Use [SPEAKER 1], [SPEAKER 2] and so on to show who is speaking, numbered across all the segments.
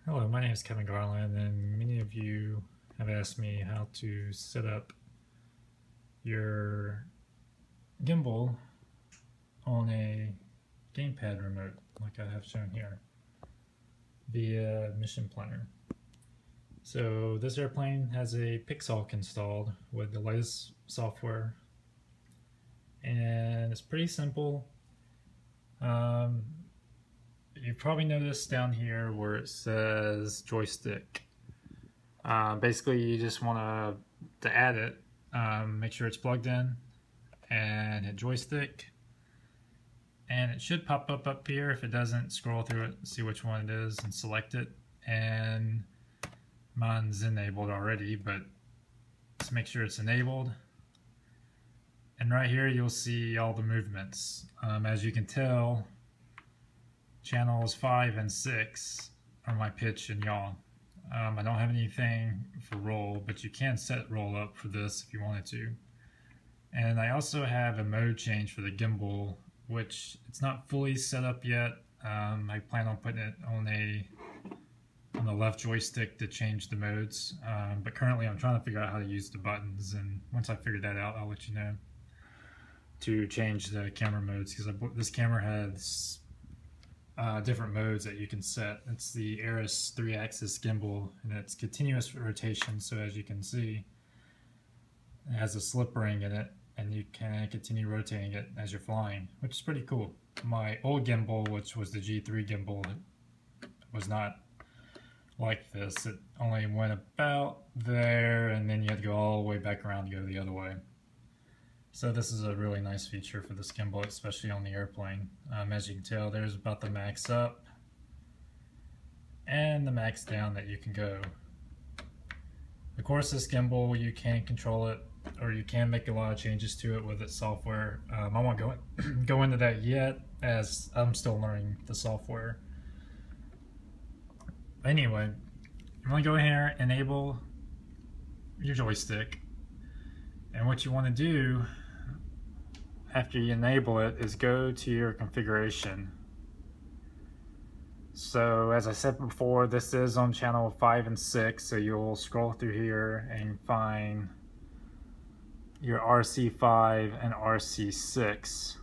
[SPEAKER 1] Hello, my name is Kevin Garland, and many of you have asked me how to set up your gimbal on a gamepad remote, like I have shown here, via Mission Planner. So this airplane has a Pixel installed with the latest software, and it's pretty simple. You probably noticed down here where it says Joystick. Basically, you just want to add it, make sure it's plugged in, and hit Joystick. And it should pop up here. If it doesn't, scroll through it, see which one it is, and select it. And mine's enabled already, but let's make sure it's enabled. And right here, you'll see all the movements. As you can tell, channels 5 and 6 are my pitch and yaw. I don't have anything for roll, but you can set roll up for this if you wanted to. And I also have a mode change for the gimbal, which it's not fully set up yet. I plan on putting it on the left joystick to change the modes, but currently I'm trying to figure out how to use the buttons, and once I figure that out, I'll let you know to change the camera modes, because this camera has different modes that you can set. It's the Aris 3-axis gimbal, and it's continuous rotation, so as you can see, it has a slip ring in it, and you can continue rotating it as you're flying, which is pretty cool. My old gimbal, which was the G3 gimbal, was not like this. It only went about there, and then you had to go all the way back around to go the other way. So this is a really nice feature for this gimbal, especially on the airplane. As you can tell, there's about the max up and the max down that you can go. Of course, this gimbal, you can control it, or you can make a lot of changes to it with its software. I won't go into that yet, as I'm still learning the software. Anyway, I'm going to go here, enable your joystick, and what you want to do after you enable it is go to your configuration. So as I said before, this is on channel 5 and 6, so you'll scroll through here and find your RC5 and RC6.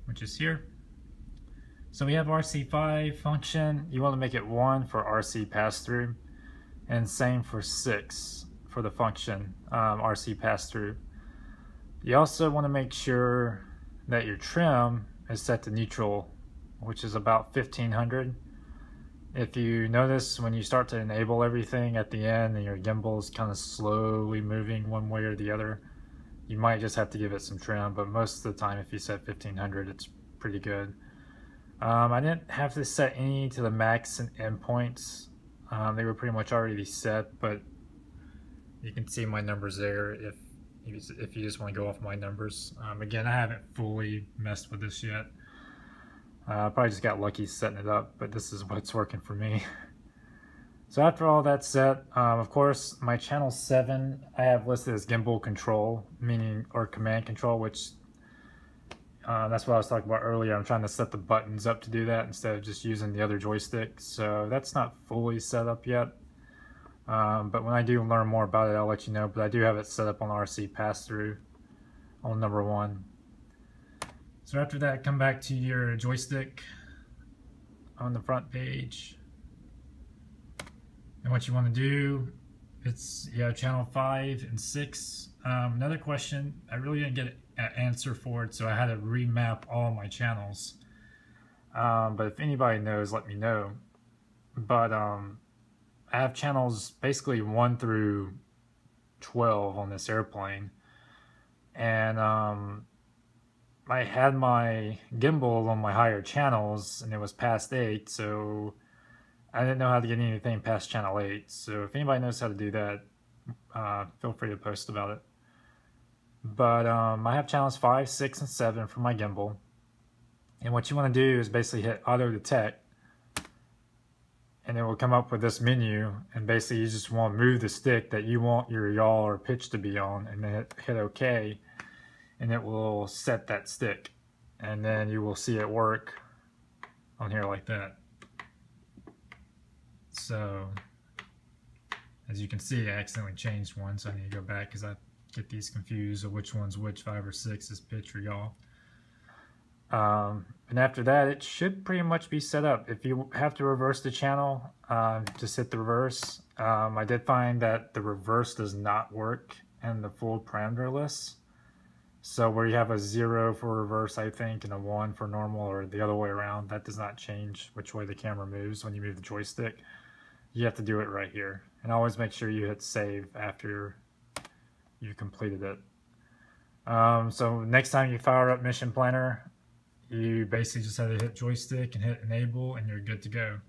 [SPEAKER 1] Which is here. So we have RC5 function. You want to make it 1 for RC pass-through, and same for 6 for the function RC pass-through. You also want to make sure that your trim is set to neutral, which is about 1500. If you notice, when you start to enable everything at the end and your gimbal is kind of slowly moving one way or the other, you might just have to give it some trim, but most of the time if you set 1500, it's pretty good. I didn't have to set any to the max and endpoints. They were pretty much already set, but you can see my numbers there if you just want to go off my numbers. Again, I haven't fully messed with this yet. Probably just got lucky setting it up, but this is what's working for me. So after all that's set, of course, my channel 7 I have listed as gimbal control, or command control, which that's what I was talking about earlier. I'm trying to set the buttons up to do that instead of just using the other joystick. So that's not fully set up yet. But when I do learn more about it, I'll let you know. But I do have it set up on RC pass-through on number 1. So after that, come back to your joystick on the front page. And what you want to do, you have channel 5 and 6. Another question, I really didn't get an answer for it, so I had to remap all my channels. But if anybody knows, let me know. But I have channels basically 1 through 12 on this airplane. And I had my gimbal on my higher channels, and it was past 8, so I didn't know how to get anything past channel 8. So if anybody knows how to do that, feel free to post about it. But I have channels 5, 6, and 7 for my gimbal. And what you want to do is basically hit auto detect, and it will come up with this menu, and basically you just want to move the stick that you want your yaw or pitch to be on, and then hit OK. and it will set that stick, and then you will see it work on here like that. So as you can see, I accidentally changed one, so I need to go back because I get these confused of which one's which, 5 or 6 is pitch or yaw. And after that, it should pretty much be set up. If you have to reverse the channel, just hit the reverse. I did find that the reverse does not work in the full parameter list. So where you have a 0 for reverse, I think, and a 1 for normal, or the other way around, that does not change which way the camera moves when you move the joystick. You have to do it right here. And always make sure you hit save after you completed it. So next time you fire up Mission Planner, you basically just have to hit joystick and hit enable, and you're good to go.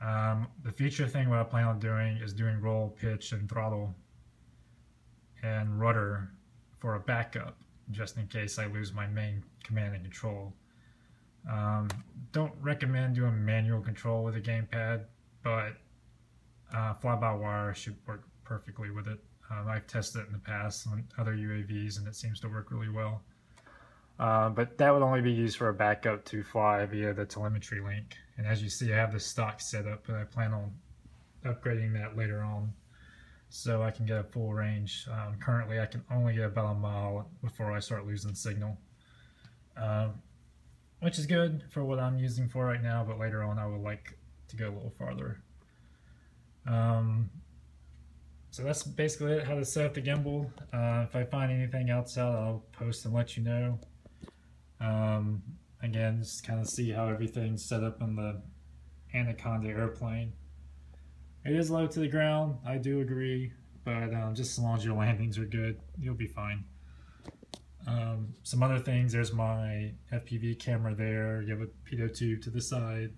[SPEAKER 1] The future thing what I plan on doing is doing roll, pitch, and throttle and rudder for a backup, just in case I lose my main command and control. Don't recommend doing manual control with a gamepad, but fly-by-wire should work perfectly with it. I've tested it in the past on other UAVs, and it seems to work really well. But that would only be used for a backup to fly via the telemetry link. And as you see, I have the stock set up, but I plan on upgrading that later on so I can get a full range. Currently, I can only get about a mile before I start losing signal, which is good for what I'm using for right now, but later on I would like to go a little farther. So that's basically it, how to set up the gimbal. If I find anything else out, I'll post and let you know. Again, just kind of see how everything's set up on the Anaconda airplane. It is low to the ground, I do agree, but just as long as your landings are good, you'll be fine. Some other things, there's my FPV camera there, you have a pitot tube to the side.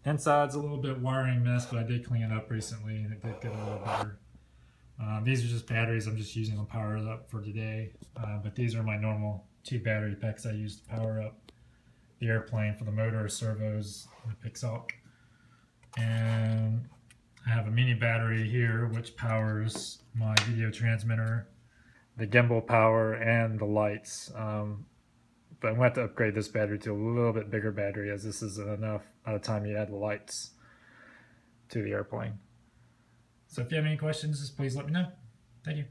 [SPEAKER 1] Inside's a little bit wiring mess, but I did clean it up recently and it did get a little better. These are just batteries I'm just using to power it up for today, but these are my normal 2 battery packs I use to power up the airplane for the motor, servos, and the Pixhawk. And I have a mini battery here which powers my video transmitter, the gimbal power, and the lights. But I'm going to have to upgrade this battery to a little bit bigger battery, as this isn't enough by the time you add the lights to the airplane. So if you have any questions, just please let me know. Thank you.